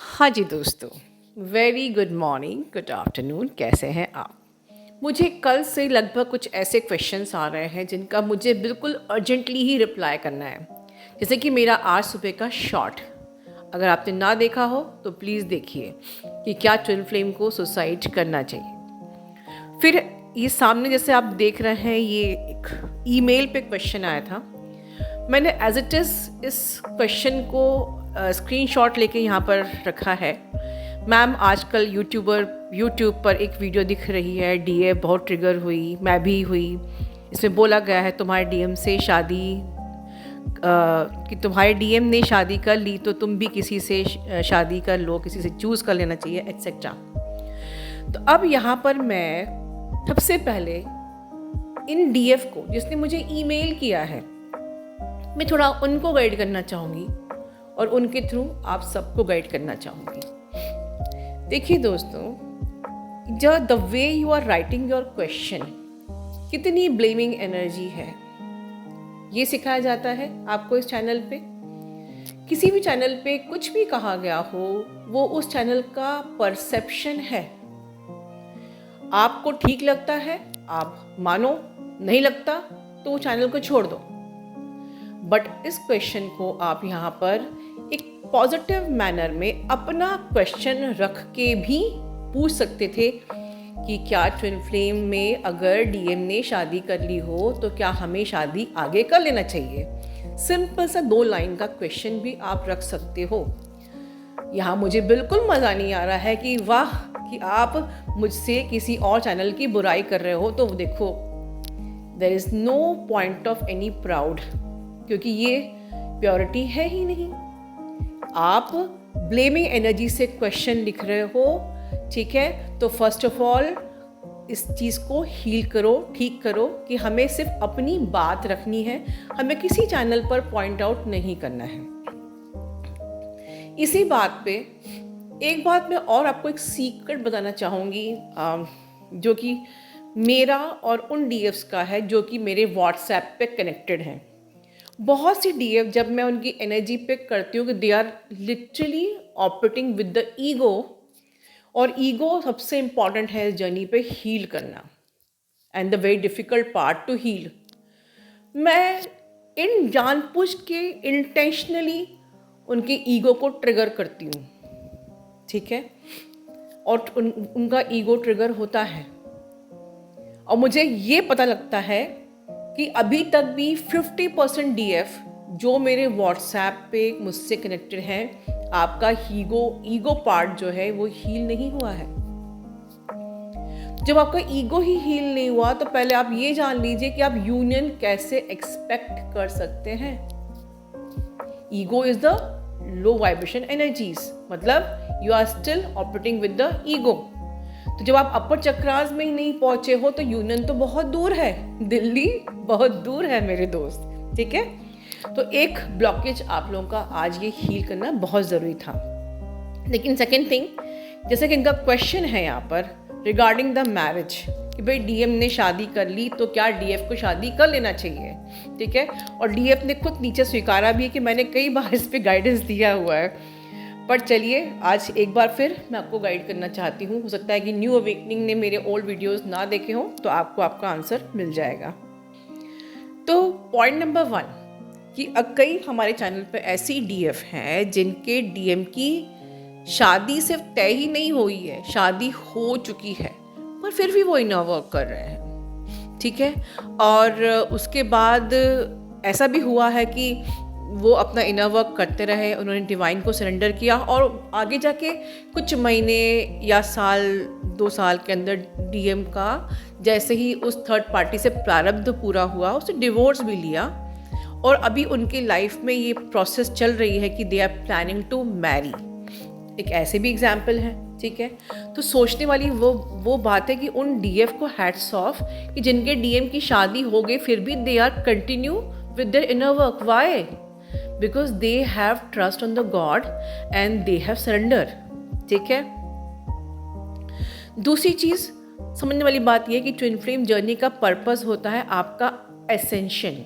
हाँ जी दोस्तों, very good morning, good afternoon. कैसे हैं आप? मुझे कल से लगभग कुछ ऐसे क्वेश्चंस आ रहे हैं जिनका मुझे बिल्कुल अर्जेंटली ही रिप्लाई करना है। जैसे कि मेरा आज सुबह का शॉर्ट, अगर आपने ना देखा हो तो प्लीज़ देखिए कि क्या ट्विन फ्लेम को सुसाइड करना चाहिए। फिर ये सामने जैसे आप देख रहे हैं, ये एक ईमेल पे क्वेश्चन आया था। मैंने एज इट इज़ इस क्वेश्चन को स्क्रीनशॉट लेके यहाँ पर रखा है। मैम, आजकल यूट्यूब पर एक वीडियो दिख रही है, डीएफ बहुत ट्रिगर हुई, मैं भी हुई। इसमें बोला गया है तुम्हारे डीएम से शादी कि तुम्हारे डीएम ने शादी कर ली तो तुम भी किसी से शादी कर लो, किसी से चूज़ कर लेना चाहिए, एट्सेट्रा। तो अब यहाँ पर मैं सबसे पहले इन डीएफ को, जिसने मुझे ईमेल किया है, मैं थोड़ा उनको गाइड करना चाहूँगी और उनके थ्रू आप सबको गाइड करना चाहूँगी। देखिए दोस्तों, the way you are writing your question, कितनी ब्लेमिंग एनर्जी है, ये सिखाया जाता है आपको इस चैनल पे। किसी भी चैनल पे कुछ भी कहा गया हो, वो उस चैनल का परसेप्शन है। आपको ठीक लगता है आप मानो, नहीं लगता तो चैनल को छोड़ दो। बट इस क्वेश्चन को आप यहाँ पर एक पॉजिटिव मैनर में अपना क्वेश्चन रख के भी पूछ सकते थे कि क्या ट्विन फ्लेम में अगर डीएम ने शादी कर ली हो तो क्या हमें शादी आगे कर लेना चाहिए। सिंपल सा 2 लाइन का क्वेश्चन भी आप रख सकते हो। यहाँ मुझे बिल्कुल मज़ा नहीं आ रहा है कि वाह कि आप मुझसे किसी और चैनल की बुराई कर रहे हो। तो देखो, there is no point of any proud, क्योंकि ये प्योरिटी है ही नहीं। आप ब्लेमिंग एनर्जी से क्वेश्चन लिख रहे हो, ठीक है, तो फर्स्ट ऑफ ऑल इस चीज़ को हील करो, ठीक करो कि हमें सिर्फ अपनी बात रखनी है, हमें किसी चैनल पर पॉइंट आउट नहीं करना है। इसी बात पे एक बात मैं और आपको एक सीक्रेट बताना चाहूँगी, जो कि मेरा और उन डीएफ्स का है जो कि मेरे व्हाट्सएप पे कनेक्टेड हैं। बहुत सी डीएफ, जब मैं उनकी एनर्जी पिक करती हूँ कि they are literally operating with the ego, और ईगो सबसे इम्पॉर्टेंट है इस जर्नी पे हील करना, and the very difficult part to heal. मैं इन जानबूझ के इंटेंशनली उनके ईगो को ट्रिगर करती हूँ, ठीक है, और उनका ईगो ट्रिगर होता है। और मुझे ये पता लगता है कि अभी तक भी 50% डीएफ जो मेरे व्हाट्सएप पे मुझसे कनेक्टेड हैं, आपका ईगो पार्ट जो है वो हील नहीं हुआ है। जब आपका ईगो ही हील नहीं हुआ तो पहले आप ये जान लीजिए कि आप यूनियन कैसे एक्सपेक्ट कर सकते हैं। Ego is the low vibration energies, मतलब you are still operating with the ego. तो जब आप अपर चक्रास में ही नहीं पहुंचे हो तो यूनियन तो बहुत दूर है, दिल्ली बहुत दूर है मेरे दोस्त, ठीक है। तो एक ब्लॉकेज आप लोगों का आज ये हील करना बहुत ज़रूरी था। लेकिन सेकेंड थिंग, जैसे कि इनका क्वेश्चन है यहाँ पर रिगार्डिंग द मैरिज कि भाई डीएम ने शादी कर ली तो क्या डीएफ को शादी कर लेना चाहिए, ठीक है। और डीएफ ने खुद नीचे स्वीकारा भी है कि मैंने कई बार इस पर गाइडेंस दिया हुआ है। पर चलिए, आज एक बार फिर मैं आपको गाइड करना चाहती हूँ। हो सकता है कि न्यू अवेकनिंग ने मेरे ओल्ड वीडियोस ना देखे हों तो आपको आपका आंसर मिल जाएगा। तो पॉइंट नंबर 1 कि कई हमारे चैनल पे ऐसी डीएफ हैं जिनके डीएम की शादी सिर्फ तय ही नहीं हुई है, शादी हो चुकी है, पर फिर भी वो इनर वर्क कर रहे हैं, ठीक है। और उसके बाद ऐसा भी हुआ है कि वो अपना इनर वर्क करते रहे, उन्होंने डिवाइन को सरेंडर किया और आगे जाके कुछ महीने या साल 2 साल के अंदर डीएम का जैसे ही उस थर्ड पार्टी से प्रारब्ध पूरा हुआ, उसने डिवोर्स भी लिया और अभी उनकी लाइफ में ये प्रोसेस चल रही है कि they are planning to marry. एक ऐसे भी एग्जाम्पल है, ठीक है। तो सोचने वाली वो बात है कि उन डीएफ को हैट्स ऑफ कि जिनके डीएम की शादी हो गई फिर भी they are continue with their inner work. Why? Because they have trust on the god and they have surrender, ठीक है। दूसरी चीज़ समझने वाली बात यह है कि ट्विन फ्लेम जर्नी का पर्पस होता है आपका एसेंशन,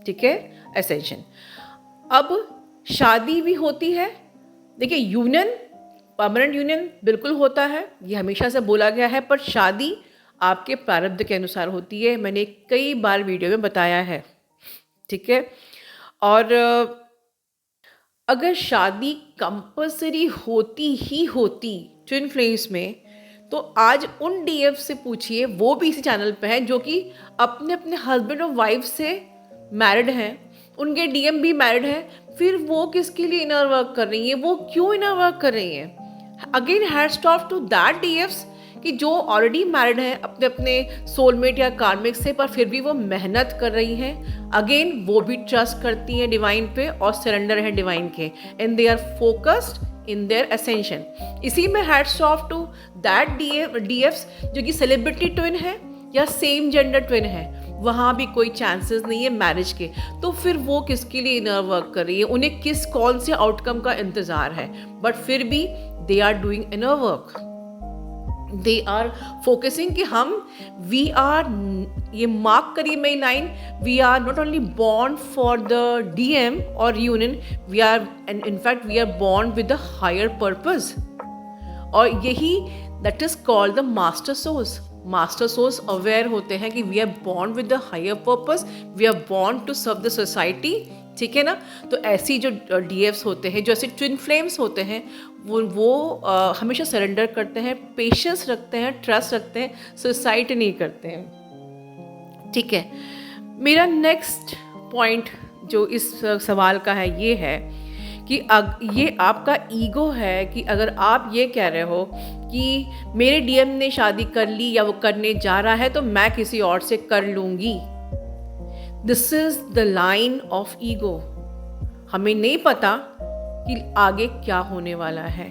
ठीक है, एसेंशन। अब शादी भी होती है, देखिए यूनियन परमानेंट यूनियन बिल्कुल होता है, ये हमेशा से बोला गया है, पर शादी आपके प्रारब्ध के अनुसार होती है। मैंने कई बार वीडियो में बताया है, ठीक है। और अगर शादी कंपल्सरी होती ही होती ट्विन फ्लेम्स में, तो आज उन डीएफ से पूछिए, वो भी इसी चैनल पे हैं, जो कि अपने अपने हस्बैंड और वाइफ से मैरिड हैं, उनके डीएम भी मैरिड हैं, फिर वो किसके लिए इनर वर्क कर रही हैं, वो क्यों इनर वर्क कर रही हैं। Again hats off to that DFs कि जो ऑलरेडी मैरिड हैं अपने अपने सोलमेट या कार्मिक से, पर फिर भी वो मेहनत कर रही हैं। अगेन वो भी ट्रस्ट करती हैं डिवाइन पे और सरेंडर है डिवाइन के, and they are focused in their ascension. इसी में हैट्स ऑफ टू दैट डीएफ्स जो कि सेलिब्रिटी ट्विन है या सेम जेंडर ट्विन है, वहाँ भी कोई चांसेस नहीं है मैरिज के, तो फिर वो किसके लिए इनर वर्क कर रही है, उन्हें किस कौन से आउटकम का इंतज़ार है, बट फिर भी they are doing inner work. They are focusing कि हम वी आर, ये मार्क करिए मेरी line, we are not only born for the DM और union, we are and in fact we are born with the higher purpose. और यही that is called the master source. Master source aware होते हैं कि we are born with the higher purpose, we are born to serve the society, ठीक है ना। तो ऐसी जो डीएफ्स होते हैं, जो ऐसे ट्विन फ्लेम्स होते हैं, वो हमेशा सरेंडर करते हैं, पेशेंस रखते हैं, ट्रस्ट रखते हैं, सुसाइड नहीं करते हैं, ठीक है। मेरा नेक्स्ट पॉइंट जो इस सवाल का है ये है कि ये आपका ईगो है कि अगर आप ये कह रहे हो कि मेरे डीएम ने शादी कर ली या वो करने जा रहा है तो मैं किसी और से कर लूँगी। This is the line of ego. हमें नहीं पता कि आगे क्या होने वाला है,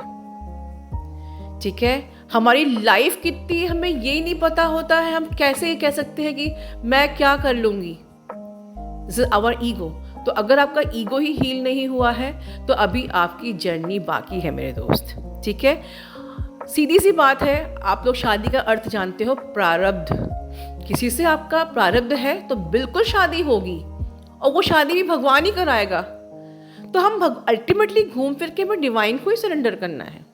ठीक है। हमारी लाइफ कितनी हमें यही नहीं पता होता है, हम कैसे कह सकते हैं कि मैं क्या कर लूँगी। This is our ego. तो अगर आपका ईगो ही हील नहीं हुआ है तो अभी आपकी जर्नी बाकी है मेरे दोस्त, ठीक है। सीधी सी बात है, आप लोग शादी का अर्थ जानते हो, प्रारब्ध। किसी से आपका प्रारब्ध है तो बिल्कुल शादी होगी, और वो शादी भी भगवान ही कराएगा। तो हम अल्टीमेटली घूम फिर के हमें डिवाइन को ही सरेंडर करना है।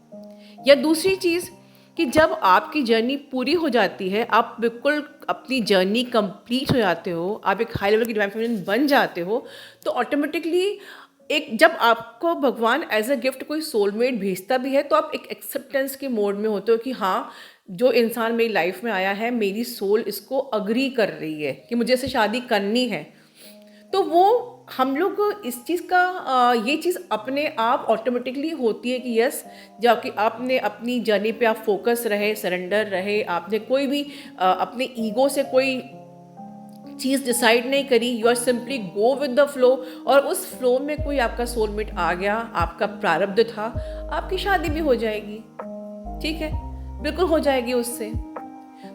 या दूसरी चीज़ कि जब आपकी जर्नी पूरी हो जाती है, आप बिल्कुल अपनी जर्नी कंप्लीट हो जाते हो, आप एक हाई लेवल की डिवाइन फेमिनिन बन जाते हो, तो ऑटोमेटिकली एक जब आपको भगवान एज अ गिफ्ट कोई सोलमेट भेजता भी है, तो आप एक एक्सेप्टेंस के मोड में होते हो कि हाँ, जो इंसान मेरी लाइफ में आया है, मेरी सोल इसको अग्री कर रही है कि मुझे इससे शादी करनी है। तो वो हम लोग इस चीज़ का ये चीज़ अपने आप ऑटोमेटिकली होती है कि यस, जबकि आपने अपनी जर्नी पे आप फोकस रहे, सरेंडर रहे, आपने कोई भी अपने ईगो से कोई चीज़ डिसाइड नहीं करी, you are simply go with the flow, और उस फ्लो में कोई आपका सोलमेट आ गया, आपका प्रारब्ध था, आपकी शादी भी हो जाएगी, ठीक है, बिल्कुल हो जाएगी उससे।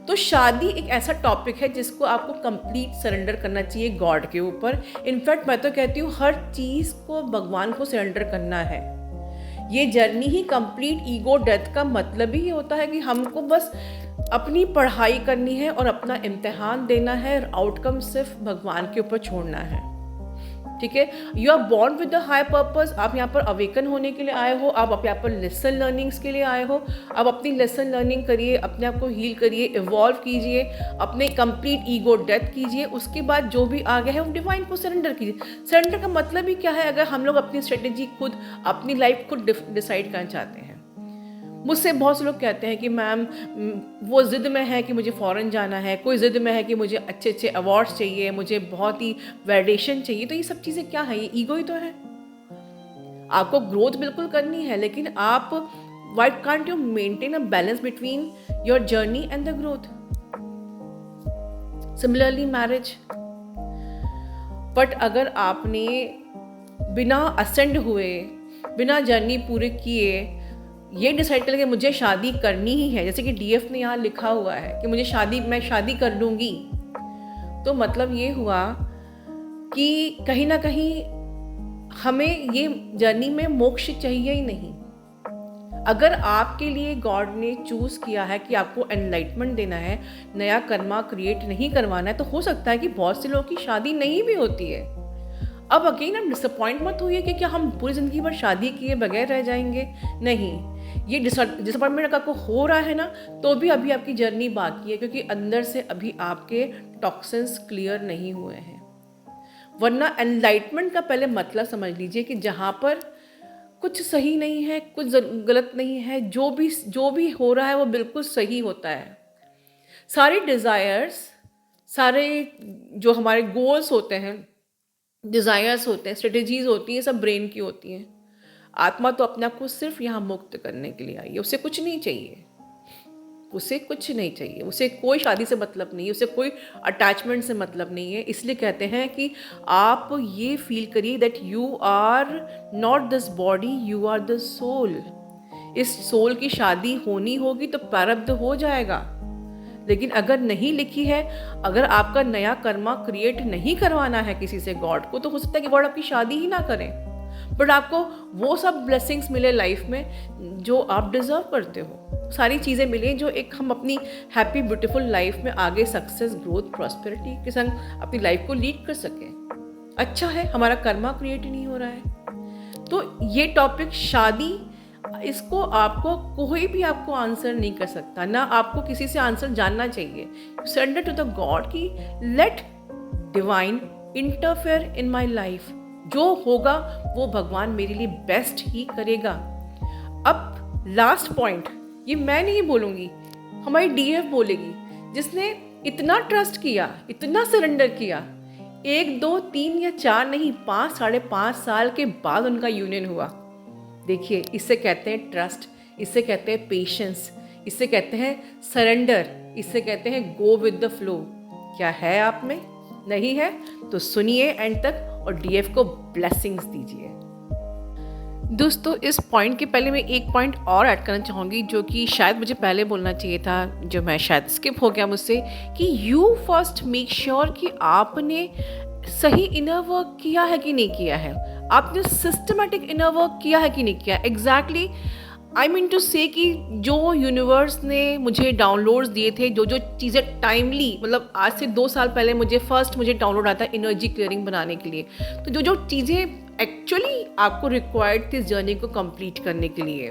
तो शादी एक ऐसा टॉपिक है जिसको आपको कंप्लीट सरेंडर करना चाहिए गॉड के ऊपर। इनफैक्ट मैं तो कहती हूँ हर चीज़ को भगवान को सरेंडर करना है। ये जर्नी ही कंप्लीट ईगो डेथ का मतलब ही होता है कि हमको बस अपनी पढ़ाई करनी है और अपना इम्तिहान देना है, और आउटकम सिर्फ भगवान के ऊपर छोड़ना है, ठीक है। You are born with the high purpose. आप यहाँ पर अवेकन होने के लिए आए हो, आप यहाँ पर लेसन लर्निंग्स के लिए आए हो। आप अपनी लेसन लर्निंग करिए, अपने आप को हील करिए, इवॉल्व कीजिए, अपने कंप्लीट ईगो डेथ कीजिए। उसके बाद जो भी आ गया है वो डिवाइन को सरेंडर कीजिए। सरेंडर का मतलब ही क्या है? अगर हम लोग अपनी स्ट्रेटेजी खुद, अपनी लाइफ खुद डिसाइड करना चाहते हैं। मुझसे बहुत से लोग कहते हैं कि मैम वो ज़िद में है कि मुझे फ़ॉरेन जाना है, कोई ज़िद में है कि मुझे अच्छे अच्छे अवार्ड्स चाहिए, मुझे बहुत ही वैलिडेशन चाहिए। तो ये सब चीज़ें क्या है? ये ईगो ही तो है। आपको ग्रोथ बिल्कुल करनी है, लेकिन आप why can't you maintain a balance between your journey and the growth. Similarly marriage, but अगर आपने बिना असेंड हुए, बिना जर्नी पूरे किए ये डिसाइड कर कि मुझे शादी करनी ही है, जैसे कि डीएफ ने यहाँ लिखा हुआ है कि मैं शादी कर लूँगी, तो मतलब ये हुआ कि कहीं ना कहीं हमें ये जर्नी में मोक्ष चाहिए ही नहीं। अगर आपके लिए गॉड ने चूज़ किया है कि आपको एनलाइटमेंट देना है, नया कर्मा क्रिएट नहीं करवाना है, तो हो सकता है कि बहुत से लोगों की शादी नहीं भी होती है। अब अगेन हम डिसअपॉइंट मत होइए कि क्या हम पूरी ज़िंदगी भर शादी किए बगैर रह जाएंगे। नहीं, ये डिसअपॉइंटमेंट अगर आपको हो रहा है ना, तो भी अभी आपकी जर्नी बाकी है, क्योंकि अंदर से अभी आपके टॉक्सिन्स क्लियर नहीं हुए हैं। वरना एनलाइटमेंट का पहले मतलब समझ लीजिए कि जहाँ पर कुछ सही नहीं है, कुछ गलत नहीं है, जो भी हो रहा है वो बिल्कुल सही होता है। सारे डिज़ायर्स, सारे जो हमारे गोल्स होते हैं, डिज़ायर्स होते हैं, स्ट्रेटजीज होती हैं, सब ब्रेन की होती हैं। आत्मा तो अपने आप को सिर्फ यहाँ मुक्त करने के लिए आई है। उसे कुछ नहीं चाहिए, उसे कुछ नहीं चाहिए, उसे कोई शादी से मतलब नहीं है, उसे कोई अटैचमेंट से मतलब नहीं है। इसलिए कहते हैं कि आप ये फील करिए that you are not this body, you are the soul. इस सोल की शादी होनी होगी तो प्रारब्ध हो जाएगा, लेकिन अगर नहीं लिखी है, अगर आपका नया कर्मा क्रिएट नहीं करवाना है किसी से गॉड को, तो हो सकता है कि गॉड आपकी शादी ही ना करें, बट आपको वो सब ब्लेसिंग्स मिले लाइफ में जो आप डिज़र्व करते हो। सारी चीज़ें मिले जो एक हम अपनी हैप्पी ब्यूटीफुल लाइफ में आगे सक्सेस, ग्रोथ, प्रॉस्पेरिटी के संग अपनी लाइफ को लीड कर सकें। अच्छा है हमारा कर्मा क्रिएट नहीं हो रहा है। तो ये टॉपिक शादी, इसको आपको कोई भी आपको आंसर नहीं कर सकता, ना आपको किसी से आंसर जानना चाहिए। सरेंडर टू द गॉड कि let divine interfere in my life. जो होगा वो भगवान मेरे लिए बेस्ट ही करेगा। अब लास्ट पॉइंट, ये मैं नहीं बोलूँगी, हमारी डीएफ बोलेगी, जिसने इतना ट्रस्ट किया, इतना सरेंडर किया, 1, 2, 3 या 4 नहीं, 5, 5.5 साल के बाद उनका यूनियन हुआ। देखिए, इससे कहते हैं ट्रस्ट, इससे कहते हैं पेशेंस, इससे कहते हैं सरेंडर, इससे कहते हैं गो विद द फ्लो। क्या है आप में? नहीं है तो सुनिए एंड तक और डीएफ को ब्लेसिंग्स दीजिए। दोस्तों, इस पॉइंट के पहले मैं एक पॉइंट और ऐड करना चाहूँगी, जो कि शायद मुझे पहले बोलना चाहिए था, जो मैं शायद स्किप हो गया मुझसे, कि यू फर्स्ट मेक श्योर कि आपने सही इनर वर्क किया है कि नहीं किया है, आपने सिस्टमेटिक इनर वर्क किया है कि नहीं किया। एग्जैक्टली आई मीन टू से कि जो यूनिवर्स ने मुझे डाउनलोड्स दिए थे, जो चीज़ें टाइमली, मतलब आज से 2 साल पहले मुझे डाउनलोड आता है एनर्जी क्लियरिंग बनाने के लिए, तो जो चीज़ें एक्चुअली आपको रिक्वायर्ड थी इस जर्नी को कंप्लीट करने के लिए,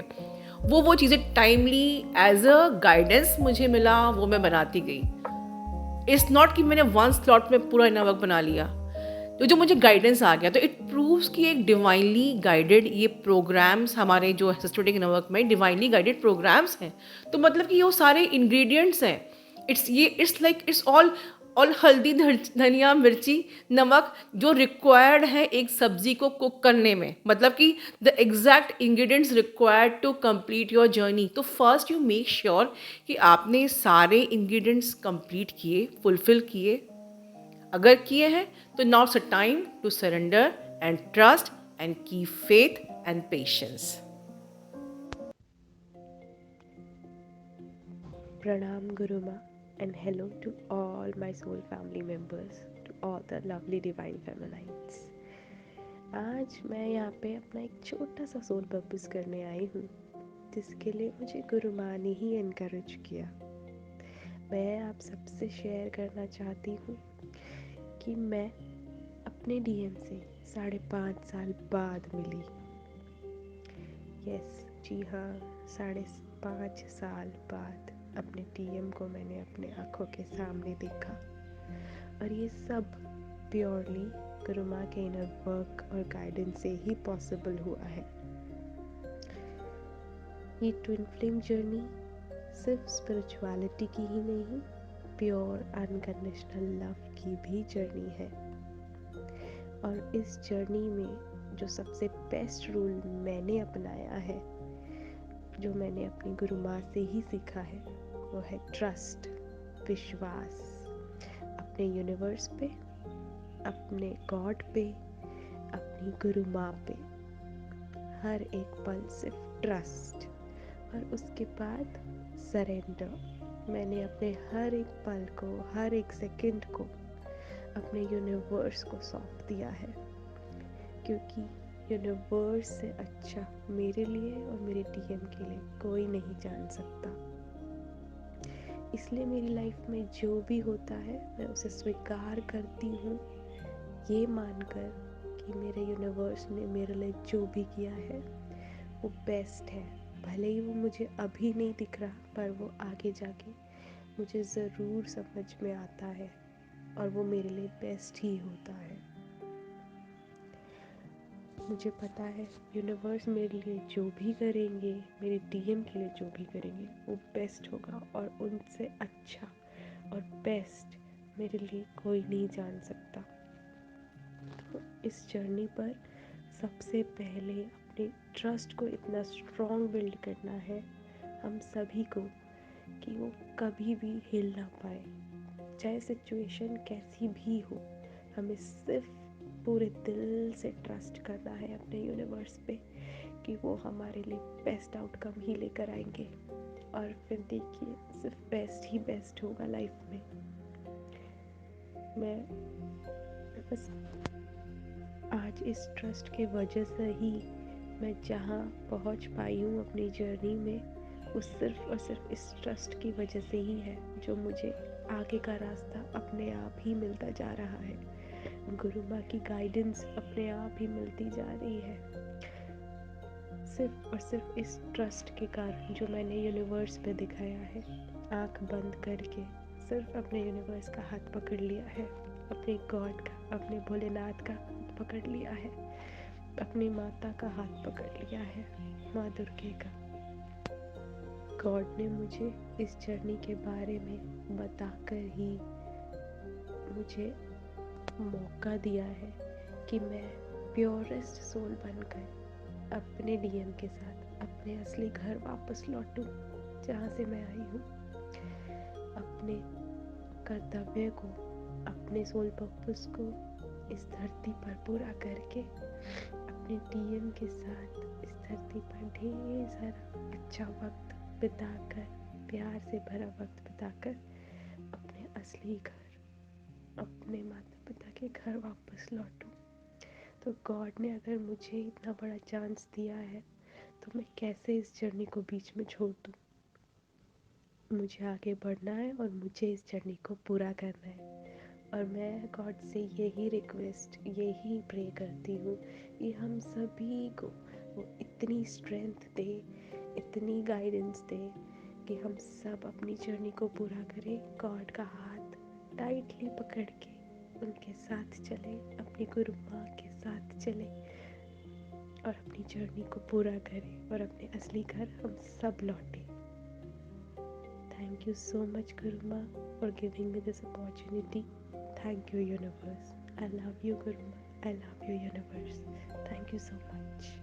वो चीज़ें टाइमली एज अ गाइडेंस मुझे मिला, वो मैं बनाती गई। इट्स नॉट कि मैंने वन स्लॉट में पूरा इनर वर्क बना लिया, तो जो मुझे गाइडेंस आ गया, तो इट प्रूव्स कि एक डिवाइनली गाइडेड ये प्रोग्राम्स, हमारे जो सिस्टमेटिक इनर वर्क में डिवाइनली गाइडेड प्रोग्राम्स हैं। तो मतलब कि वो सारे इंग्रेडिएंट्स हैं, इट्स ऑल हल्दी, धनिया, मिर्ची, नमक जो रिक्वायर्ड है एक सब्जी को कुक करने में, मतलब कि the exact ingredients required to complete your journey. तो फर्स्ट यू मेक श्योर कि आपने सारे इंग्रेडिएंट्स कंप्लीट किए, फुलफिल किए। अगर किए हैं तो now it's a time to surrender and trust and keep faith and patience. Pranam Guruma and hello to all my soul family members, to all the lovely divine feminines. आज मैं यहाँ पे अपना एक छोटा सा सोल पर्पस करने आई हूँ, जिसके लिए मुझे गुरु माँ ने ही इनकरेज किया। मैं आप सबसे शेयर करना चाहती हूँ कि मैं अपने डीएम से 5.5 साल बाद मिली। यस जी हाँ, 5.5 साल बाद अपने डीएम को मैंने अपने आँखों के सामने देखा, और ये सब प्योरली गुरु माँ के इनर वर्क और गाइडेंस से ही पॉसिबल हुआ है। ये ट्विन फ्लेम जर्नी सिर्फ स्पिरिचुअलिटी की ही नहीं, प्योर अनकंडीशनल लव की भी जर्नी है। और इस जर्नी में जो सबसे बेस्ट रूल मैंने अपनाया है, जो मैंने अपनी गुरु माँ से ही सीखा है, वो है ट्रस्ट, विश्वास अपने यूनिवर्स पे, अपने गॉड पे, अपनी गुरु माँ पे। हर एक पल सिर्फ ट्रस्ट, और उसके बाद सरेंडर। मैंने अपने हर एक पल को, हर एक सेकंड को अपने यूनिवर्स को सौंप दिया है, क्योंकि यूनिवर्स से अच्छा मेरे लिए और मेरे डीएम के लिए कोई नहीं जान सकता। इसलिए मेरी लाइफ में जो भी होता है मैं उसे स्वीकार करती हूँ, ये मानकर कि मेरे यूनिवर्स ने मेरे लिए जो भी किया है वो बेस्ट है, भले ही वो मुझे अभी नहीं दिख रहा, पर वो आगे जाके मुझे ज़रूर समझ में आता है और वो मेरे लिए बेस्ट ही होता है। मुझे पता है यूनिवर्स मेरे लिए जो भी करेंगे, मेरे डीएम के लिए जो भी करेंगे, वो बेस्ट होगा और उनसे अच्छा और बेस्ट मेरे लिए कोई नहीं जान सकता। तो इस जर्नी पर सबसे पहले अपने ट्रस्ट को इतना स्ट्रॉन्ग बिल्ड करना है हम सभी को कि वो कभी भी हिल ना पाए, चाहे सिचुएशन कैसी भी हो। हमें सिर्फ पूरे दिल से ट्रस्ट करना है अपने यूनिवर्स पे कि वो हमारे लिए बेस्ट आउटकम ही लेकर आएंगे, और फिर देखिए सिर्फ बेस्ट ही बेस्ट होगा लाइफ में। मैं बस आज इस ट्रस्ट के वजह से ही मैं जहाँ पहुँच पाई हूँ अपनी जर्नी में, वो सिर्फ और सिर्फ इस ट्रस्ट की वजह से ही है, जो मुझे आगे का रास्ता अपने आप ही मिलता जा रहा है। गुरु माँ की गाइडेंस अपने आप ही मिलती जा रही है, सिर्फ और सिर्फ इस ट्रस्ट के कारण जो मैंने यूनिवर्स पे दिखाया है। आँख बंद करके सिर्फ अपने यूनिवर्स का हाथ पकड़ लिया है, अपने गॉड का, अपने भोलेनाथ का हाथ पकड़ लिया है, अपनी माता का हाथ पकड़ लिया है, माँ दुर्गे का। गॉड ने मुझे इस जर्नी के बारे में बताकर ही मुझे मौका दिया है कि मैं प्योरेस्ट सोल बनकर अपने डीएम के साथ अपने असली घर वापस लौटूं, जहाँ से मैं आई हूँ। अपने कर्तव्य को, अपने सोल पर्पस को इस धरती पर पूरा करके अपने डीएम के साथ इस धरती पर ढेर सारा अच्छा वक्त बिताकर, प्यार से भरा वक्त बिताकर अपने असली घर, अपने माता पिता के घर वापस लौटूं। तो गॉड ने अगर मुझे इतना बड़ा चांस दिया है, तो मैं कैसे इस जर्नी को बीच में छोड़ दूँ। मुझे आगे बढ़ना है और मुझे इस जर्नी को पूरा करना है, और मैं गॉड से यही रिक्वेस्ट, यही प्रे करती हूँ कि हम सभी को वो इतनी स्ट्रेंथ दे, इतनी गाइडेंस दे कि हम सब अपनी जर्नी को पूरा करें, गॉड का हाथ टाइटली पकड़ के उनके साथ चले, अपनी गुरु माँ के साथ चले और अपनी जर्नी को पूरा करें और अपने असली घर हम सब लौटें। Thank you so much, Guru Ma, for giving me this opportunity. Thank you, universe. I love you, Guru Ma. I love you, universe. Thank you so much.